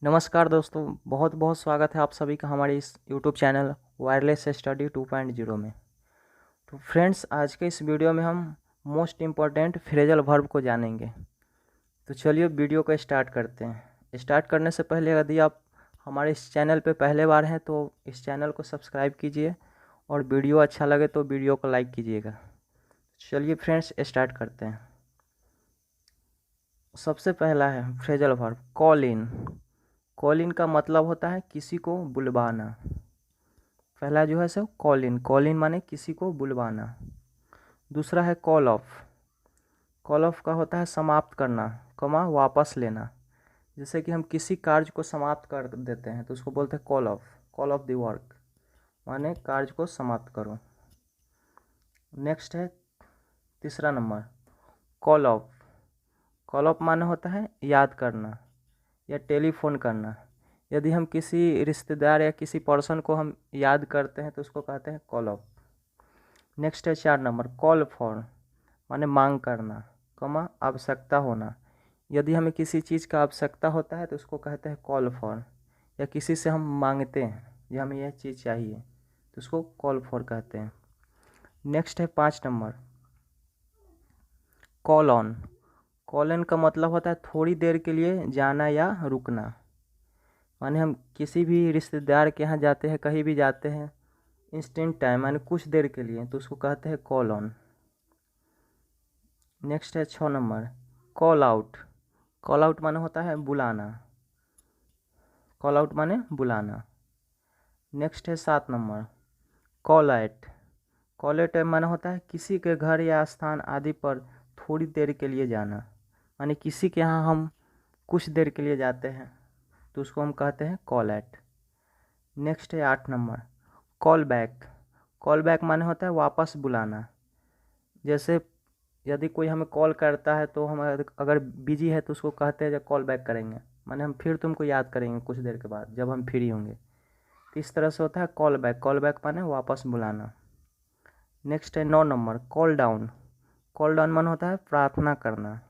नमस्कार दोस्तों, बहुत बहुत स्वागत है आप सभी का हमारे इस यूट्यूब चैनल वायरलेस स्टडी 2.0 में। तो फ्रेंड्स, आज के इस वीडियो में हम मोस्ट इम्पॉर्टेंट फ्रेजल वर्ब को जानेंगे। तो चलिए वीडियो को स्टार्ट करते हैं। स्टार्ट करने से पहले यदि आप हमारे इस चैनल पे पहले बार हैं तो इस चैनल को सब्सक्राइब कीजिए और वीडियो अच्छा लगे तो वीडियो को लाइक कीजिएगा। चलिए फ्रेंड्स, स्टार्ट करते हैं। सबसे पहला है phrasal verb call in. Call in का मतलब होता है किसी को बुलवाना। पहला जो है सो कॉल इन माने किसी को बुलवाना। दूसरा है कॉल ऑफ। कॉल ऑफ का होता है समाप्त करना, वापस लेना। जैसे कि हम किसी कार्य को समाप्त कर देते हैं तो उसको बोलते हैं कॉल ऑफ द वर्क, माने कार्य को समाप्त करो। नेक्स्ट है तीसरा number call of. Call of माने होता है याद करना या टेलीफोन करना। यदि हम किसी रिश्तेदार या किसी पर्सन को हम याद करते हैं तो उसको कहते हैं कॉल ऑफ। नेक्स्ट है 4 नंबर कॉल फॉर, माने मांग करना, आवश्यकता होना। यदि हमें किसी चीज़ का आवश्यकता होता है तो उसको कहते हैं कॉल फॉर। या किसी से हम मांगते हैं या हमें यह चीज़ चाहिए तो उसको कॉल फॉर कहते हैं। नेक्स्ट है 5 number call on. Call on का मतलब होता है थोड़ी देर के लिए जाना या रुकना। माने हम किसी भी रिश्तेदार के यहाँ जाते हैं, कहीं भी जाते हैं इंस्टेंट टाइम, माने कुछ देर के लिए, तो उसको कहते हैं कॉल ऑन। नेक्स्ट है 6 number call out. Call out माने होता है बुलाना। कॉल आउट माने बुलाना। नेक्स्ट है 7 number call at. Call at माने होता है किसी के घर या स्थान आदि पर थोड़ी देर के लिए जाना। माने किसी के यहाँ हम कुछ देर के लिए जाते हैं तो उसको हम कहते हैं कॉल एट। नेक्स्ट है 8 number call back. Call back माने होता है वापस बुलाना। जैसे यदि कोई हमें कॉल करता है तो हम अगर बिजी है तो उसको कहते हैं जब कॉल बैक करेंगे, माने हम फिर तुमको याद करेंगे कुछ देर के बाद जब हम फ्री होंगे। तो इस तरह से होता है कॉल बैक। कॉल बैक माने वापस बुलाना। नेक्स्ट है 9 number call down. Call down माने होता है प्रार्थना करना।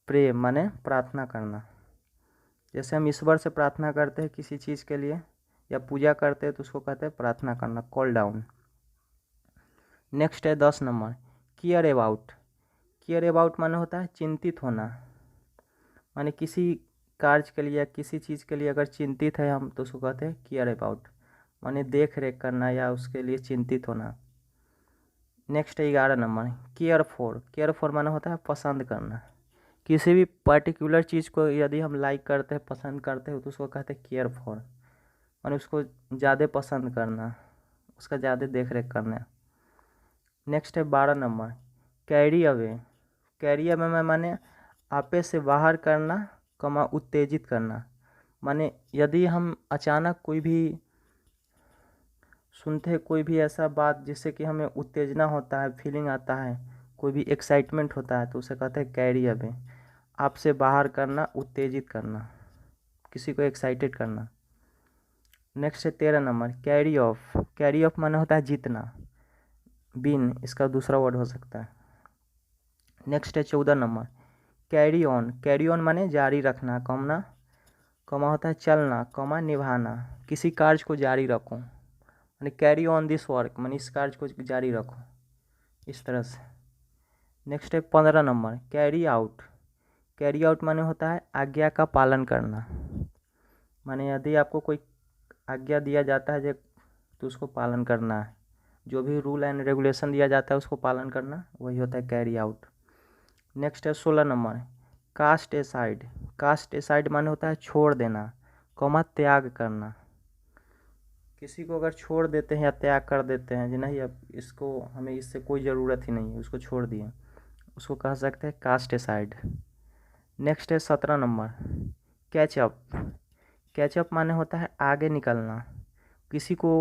प्रे माने प्रार्थना करना। जैसे हम ईश्वर से प्रार्थना करते हैं किसी चीज़ के लिए या पूजा करते हैं तो उसको कहते हैं प्रार्थना करना, कॉल डाउन। नेक्स्ट है 10 number care about. Care about माने होता है चिंतित होना। माने किसी कार्य के लिए या किसी चीज़ के लिए अगर चिंतित है हम तो उसको कहते हैं केयर अबाउट, माने देख रेख करना या उसके लिए चिंतित होना। नेक्स्ट है 11 number care for. Care for माने होता है पसंद करना। किसी भी पर्टिकुलर चीज़ को यदि हम लाइक करते हैं, पसंद करते हैं तो उसको कहते हैं केयर फॉर, माने उसको ज़्यादा पसंद करना, उसका ज़्यादा देख रेख करना। नेक्स्ट है 12 number carry away. Carry away में माने आपे से बाहर करना, उत्तेजित करना। माने यदि हम अचानक कोई भी सुनते हैं कोई भी ऐसा बात जिससे कि हमें उत्तेजना होता है, फीलिंग आता है, कोई भी एक्साइटमेंट होता है तो उसे कहते हैं कैरी अवे। आपसे बाहर करना, उत्तेजित करना, किसी को एक्साइटेड करना। नेक्स्ट है 13 number carry off. Carry off माने होता है जीतना, विन इसका दूसरा वर्ड हो सकता है। नेक्स्ट है 14 number carry on. Carry on माने जारी रखना, होता है चलना, निभाना। किसी कार्य को जारी रखो, माने कैरी ऑन दिस वर्क, माने इस कार्य को जारी रखो, इस तरह से। नेक्स्ट है 15 number carry out. Carry out माने होता है आज्ञा का पालन करना। माने यदि आपको कोई आज्ञा दिया जाता है तो उसको पालन करना है, जो भी रूल एंड रेगुलेशन दिया जाता है उसको पालन करना, वही होता है कैरी आउट। नेक्स्ट है 16 number cast aside. Cast aside माने होता है छोड़ देना, त्याग करना। किसी को अगर छोड़ देते हैं या त्याग कर देते हैं जी, नहीं अब इसको हमें इससे कोई ज़रूरत ही नहीं है, उसको छोड़ दिए, उसको कह सकते हैं कास्ट एसाइड। नेक्स्ट है 17 नंबर कैचअप। कैचअप माने होता है आगे निकलना। किसी को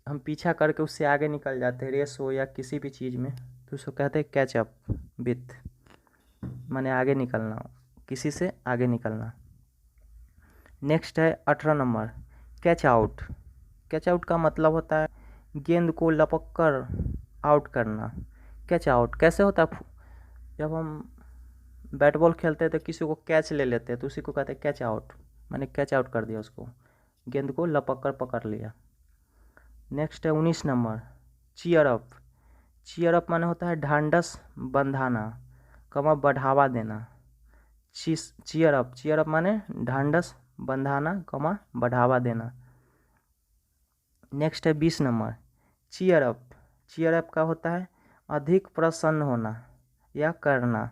हम पीछा करके उससे आगे निकल जाते हैं, रेस हो या किसी भी चीज़ में, तो उसको कहते हैं कैचअप विथ, माने आगे निकलना, किसी से आगे निकलना। नेक्स्ट है 18 number catch out. Catch out का मतलब होता है गेंद को लपक कर आउट करना। कैच आउट कैसे होता है, जब हम बैट बॉल खेलते हैं तो किसी को कैच ले लेते हैं तो उसी को कहते हैं कैच आउट, मैंने कैच आउट कर दिया उसको, गेंद को लपक कर पकड़ लिया। नेक्स्ट है 19 number cheer up. Cheer up माने होता है ढांढस बंधाना, कमा बढ़ावा देना। चीयर अप, चीयर अप माने ढांढस बंधाना, कमा बढ़ावा देना। नेक्स्ट है 20 number cheer up. Cheer up का होता है अधिक प्रसन्न होना या करना।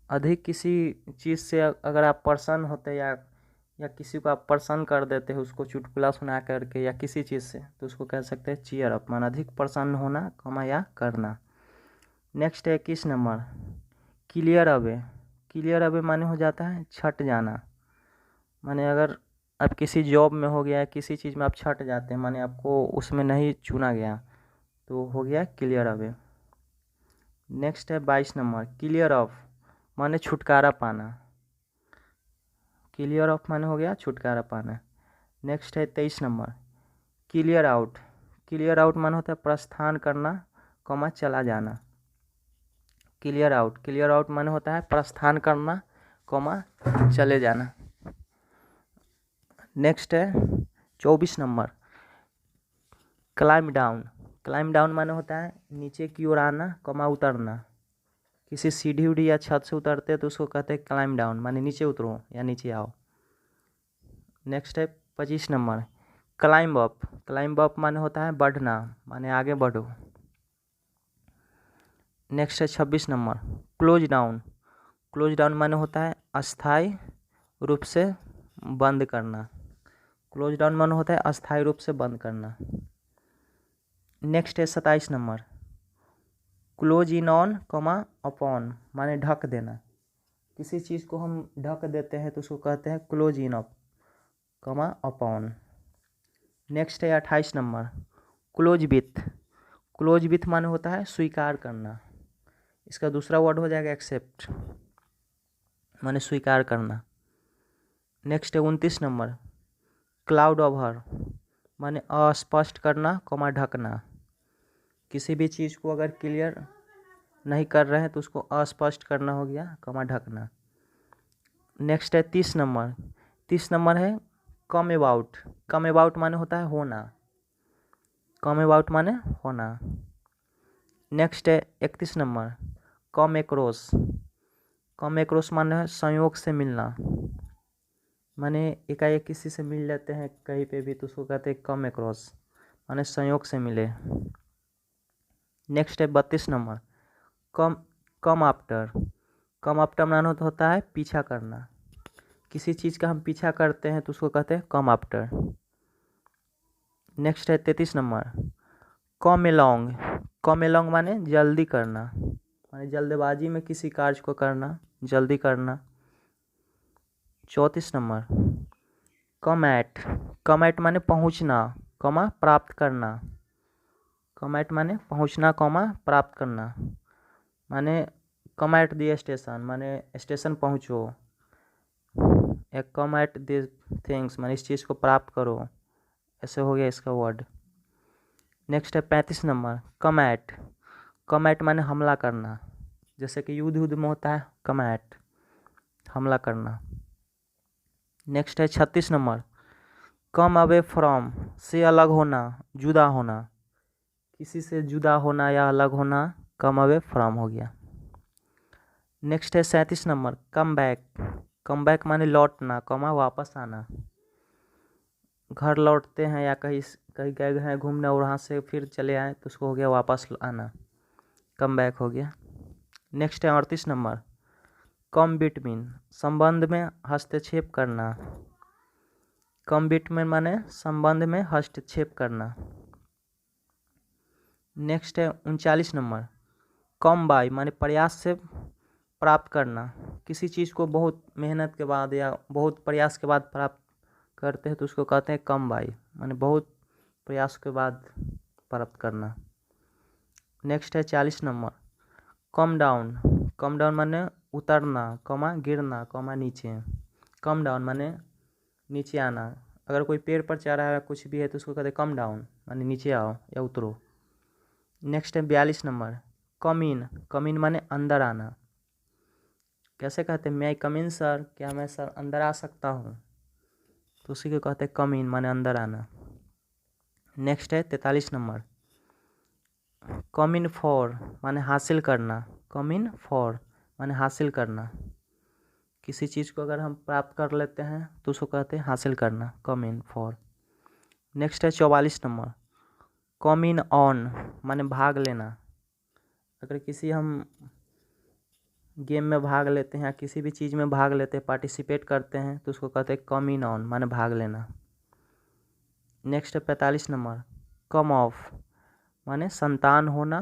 अधिक किसी चीज़ से अगर आप प्रसन्न होते या किसी को आप प्रसन्न कर देते हैं उसको चुटकुला सुना करके या किसी चीज़ से, तो उसको कह सकते हैं चीयर अप, मान अधिक प्रसन्न होना, कमा या करना। नेक्स्ट है 21 number clear away. Clear away माने हो जाता है छट जाना। माने अगर आप किसी जॉब में हो गया, किसी चीज़ में आप छट जाते हैं, माने आपको उसमें नहीं चुना गया, तो हो गया क्लियर अवे। नेक्स्ट है 22 नंबर क्लियर ऑफ, माने छुटकारा पाना। क्लियर ऑफ माने हो गया छुटकारा पाना। नेक्स्ट है 23 number clear out. Clear out माने होता है प्रस्थान करना, कमा चला जाना। क्लियर आउट, क्लियर आउट माने होता है प्रस्थान करना, कमा चले जाना। नेक्स्ट है 24 number climb down. Climb down माने होता है नीचे की ओर आना, कमा उतरना। किसी सीढ़ी उढ़ी या छत से उतरते हैं तो उसको कहते हैं क्लाइम डाउन, माने नीचे उतरो या नीचे आओ। नेक्स्ट है 25 number climb up. Climb up माने होता है बढ़ना, माने आगे बढ़ो। नेक्स्ट है 26 number close down. Close down माने होता है अस्थायी रूप से बंद करना। क्लोज डाउन माने होता है अस्थायी रूप से बंद करना। नेक्स्ट है 27 नंबर क्लोज इन ऑन, कमा अपॉन, माने ढक देना। किसी चीज़ को हम ढक देते हैं तो उसको कहते हैं क्लोज इन अप, कमा अपॉन। नेक्स्ट है 28 number close with. Close with माने होता है स्वीकार करना। इसका दूसरा वर्ड हो जाएगा एक्सेप्ट, माने स्वीकार करना। नेक्स्ट है 29 नंबर क्लाउड ओवर, माने अस्पष्ट करना, कमा ढकना। किसी भी चीज़ को अगर क्लियर नहीं कर रहे हैं तो उसको अस्पष्ट करना हो गया, कमा ढकना। नेक्स्ट है 30 नंबर। 30 नंबर है कम अबाउट। कम अबाउट माने होता है होना, कम अबाउट माने होना। नेक्स्ट है 31 नंबर कम एक्रोस। कम एक्रोस माने है संयोग से मिलना, माने एकाएक किसी से मिल लेते हैं कहीं पे भी तो उसको कहते हैं कम एक्रोस, माने संयोग से मिले। नेक्स्ट है 32 नंबर कम कम आफ्टर। कम आफ्टर माने होता है पीछा करना। किसी चीज़ का हम पीछा करते हैं तो उसको कहते हैं कम आफ्टर। नेक्स्ट है 33 नंबर कम एलोंग। कम एलोंग माने जल्दी करना, माने जल्दबाजी में किसी कार्य को करना, जल्दी करना। 34 नंबर कम एट। कम एट माने पहुंचना, कमा प्राप्त करना। कम एट माने पहुंचना, कमा प्राप्त करना। माने कम एट द स्टेशन, माने स्टेशन पहुंचो। एक कम एट द थिंग्स, माने इस चीज़ को प्राप्त करो, ऐसे हो गया इसका वर्ड। नेक्स्ट है 35 नंबर कम एट। कम एट माने हमला करना, जैसे कि युद्ध में होता है कम एट, हमला करना। नेक्स्ट है 36 नंबर कम अवे फ्रॉम, से अलग होना, जुदा होना। किसी से जुदा होना या अलग होना, कम अवे फ्रॉम हो गया। नेक्स्ट है 37 number come back. Come back माने लौटना, कमा वापस आना। घर लौटते हैं या कहीं कहीं गए हैं घूमने और वहाँ से फिर चले आए तो उसको हो गया वापस आना, कम बैक हो गया। नेक्स्ट है 38 नंबर कम बिटवीन, संबंध में हस्तक्षेप करना। कम बिटवीन माने संबंध में हस्तक्षेप करना। नेक्स्ट है 39 नंबर कम बाय, माने प्रयास से प्राप्त करना। किसी चीज़ को बहुत मेहनत के बाद या बहुत प्रयास के बाद प्राप्त करते हैं तो उसको कहते हैं कम बाय, माने बहुत प्रयास के बाद प्राप्त करना। नेक्स्ट है 40 number come down. Come down माने उतरना, कमा गिरना, कमा नीचे। कम डाउन माने नीचे आना। अगर कोई पेड़ पर चढ़ा है कुछ भी है तो उसको कहते हैं कम डाउन, माने नीचे आओ या उतरो। नेक्स्ट है 42 नंबर कम इन। कम इन माने अंदर आना। कैसे कहते हैं, मैं कम इन सर, क्या मैं सर अंदर आ सकता हूँ। तो उसी को कहते हैं कम इन माने अंदर आना। नेक्स्ट है 43 नंबर, कम इन फॉर माने हासिल करना। कम इन फॉर माने हासिल करना। किसी चीज़ को अगर हम प्राप्त कर लेते हैं तो उसको कहते हैं हासिल करना, कम इन फॉर। नेक्स्ट है 44 नंबर, कम इन ऑन माने भाग लेना। अगर किसी हम गेम में भाग लेते हैं या किसी भी चीज़ में भाग लेते हैं, पार्टिसिपेट करते हैं, तो उसको कहते हैं कम इन ऑन माने भाग लेना। नेक्स्ट है 45 नंबर, कम ऑफ माने संतान होना,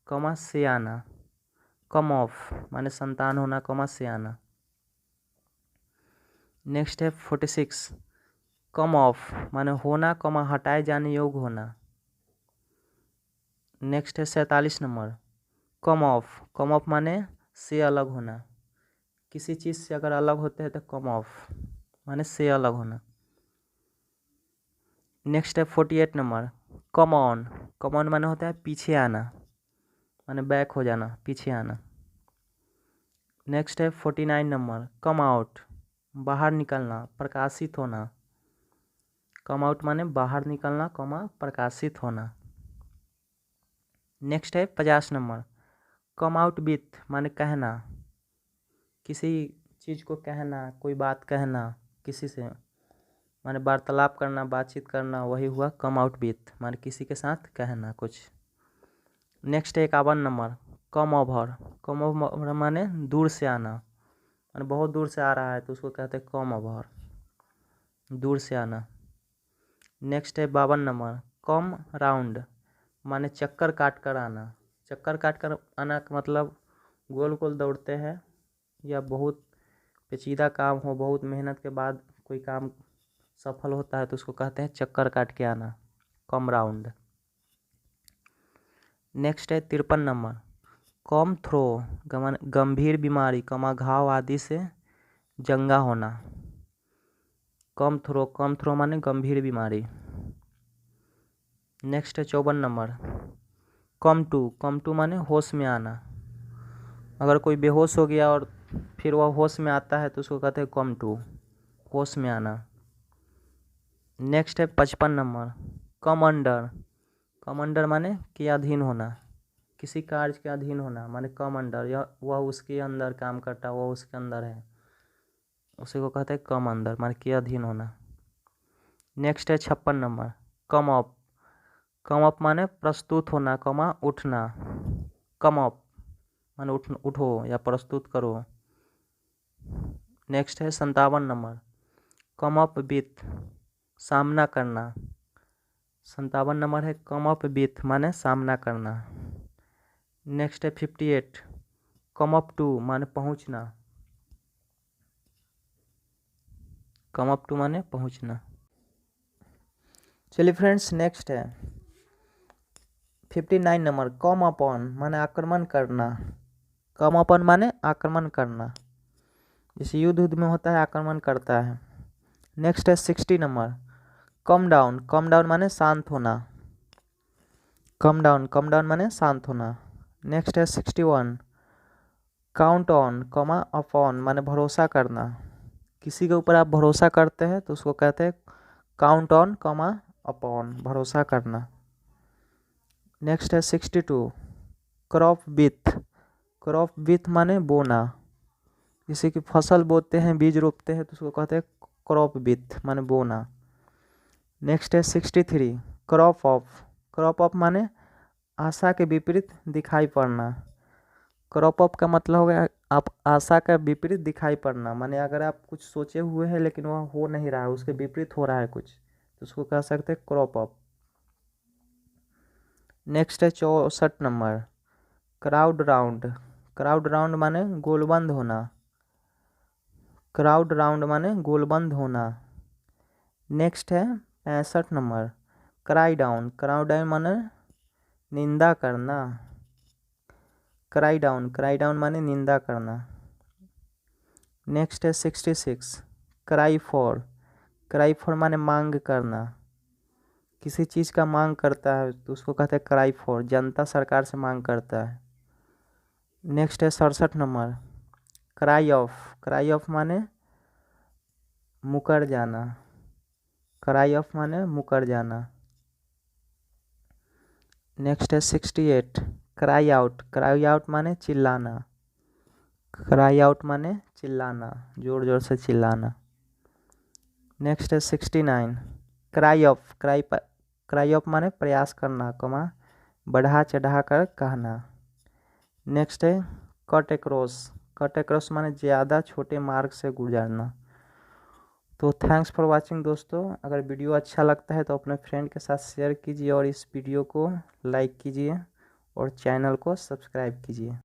कमा से आना। कम ऑफ माने संतान होना, कमा से आना। नेक्स्ट है 46, कम ऑफ माने होना, कमा हटाए जाने योग्य होना। नेक्स्ट है 47 number, come of. Come of माने से अलग होना। किसी चीज़ से अगर अलग होते हैं तो कम ऑफ माने से अलग होना। नेक्स्ट है 48 number, come on. Come on माने होता है पीछे आना, माने बैक हो जाना, पीछे आना। नेक्स्ट है 49 नंबर, कम आउट बाहर निकलना, प्रकाशित होना। कम आउट माने बाहर निकलना, कमा प्रकाशित होना। नेक्स्ट है 50 नंबर, कम आउट विथ माने कहना। किसी चीज़ को कहना, कोई बात कहना किसी से, माने वार्तालाप करना, बातचीत करना, वही हुआ कम आउट विथ माने किसी के साथ कहना कुछ। नेक्स्ट है 51 number, come over. Come over माने दूर से आना, माने बहुत दूर से आ रहा है तो उसको कहते हैं कम ओवर, दूर से आना। नेक्स्ट है 52 नंबर, कम राउंड माने चक्कर काट कर आना। चक्कर काट कर आना का मतलब गोल गोल दौड़ते हैं या बहुत पेचीदा काम हो, बहुत मेहनत के बाद कोई काम सफल होता है तो उसको कहते हैं चक्कर काट के आना, कम राउंड। नेक्स्ट है 53 नंबर, कम थ्रो गंभीर बीमारी, कमा घाव आदि से जंगा होना। कम थ्रो माने गंभीर बीमारी। नेक्स्ट है 54 नंबर, कम टू माने होश में आना। अगर कोई बेहोश हो गया और फिर वह होश में आता है तो उसको कहते हैं कम टू, होश में आना। नेक्स्ट है 55 number, come under. Come under माने के अधीन होना, किसी कार्य के अधीन होना, माने कम अंडर, या वह उसके अंदर काम करता है, वह उसके अंदर है, उसी को कहते हैं कम अंदर माने के अधीन होना। नेक्स्ट है 56 number, come up. Come up माने प्रस्तुत होना, कमा उठना। कम अप माने उठो या प्रस्तुत करो। नेक्स्ट है 57 नंबर, कम अप विथ सामना करना। 57 नंबर है कम अप विथ माने सामना करना। नेक्स्ट है 58, कम अप टू माने पहुंचना। कम अप टू माने पहुंचना। चलिए फ्रेंड्स, नेक्स्ट है 59 नंबर, कम अपॉन माने आक्रमण करना। कम अपॉन माने आक्रमण करना, जैसे युद्ध में होता है आक्रमण करता है। नेक्स्ट है 60 number, come down. Come down माने शांत होना। कम डाउन माने शांत होना। नेक्स्ट है 61, काउंट ऑन कमा अपॉन माने भरोसा करना। किसी के ऊपर आप भरोसा करते हैं तो उसको कहते हैं काउंट ऑन कमा अपॉन, भरोसा करना। नेक्स्ट है 62, क्रॉप विथ। क्रॉप विथ माने बोना। किसी की फसल बोते हैं, बीज रोपते हैं तो उसको कहते हैं क्रॉप विथ माने बोना। नेक्स्ट है 63, क्रॉप ऑफ। क्रॉप ऑफ माने आशा के विपरीत दिखाई पड़ना। क्रॉप ऑफ का मतलब हो गया आप आशा का विपरीत दिखाई पड़ना, माने अगर आप कुछ सोचे हुए हैं लेकिन वह हो नहीं रहा है, उसके विपरीत हो रहा है कुछ, तो उसको कह सकते हैं क्रॉप ऑफ। नेक्स्ट है 64 number, crowd round. Crowd round माने गोलबंद होना। क्राउड राउंड माने गोलबंद होना। नेक्स्ट है 65 number, cry down. Cry down माने निंदा करना। क्राई डाउन माने निंदा करना। नेक्स्ट है 66, क्राई फॉर। क्राई फॉर माने मांग करना। किसी चीज़ का मांग करता है तो उसको कहते हैं क्राई फॉर, जनता सरकार से मांग करता है। नेक्स्ट है 67 number, cry of. Cry of माने मुकर जाना। क्राई ऑफ माने मुकर जाना। नेक्स्ट है 68 क्राई आउट माने चिल्लाना। क्राई आउट माने चिल्लाना, जोर जोर से चिल्लाना। नेक्स्ट है 69 क्राई ऑफ माने प्रयास करना, बढ़ा चढ़ा कर कहना। नेक्स्ट है कट एक्रॉस माने ज़्यादा छोटे मार्ग से गुजरना। तो थैंक्स फॉर वाचिंग दोस्तों। अगर वीडियो अच्छा लगता है तो अपने फ्रेंड के साथ शेयर कीजिए और इस वीडियो को लाइक कीजिए और चैनल को सब्सक्राइब कीजिए।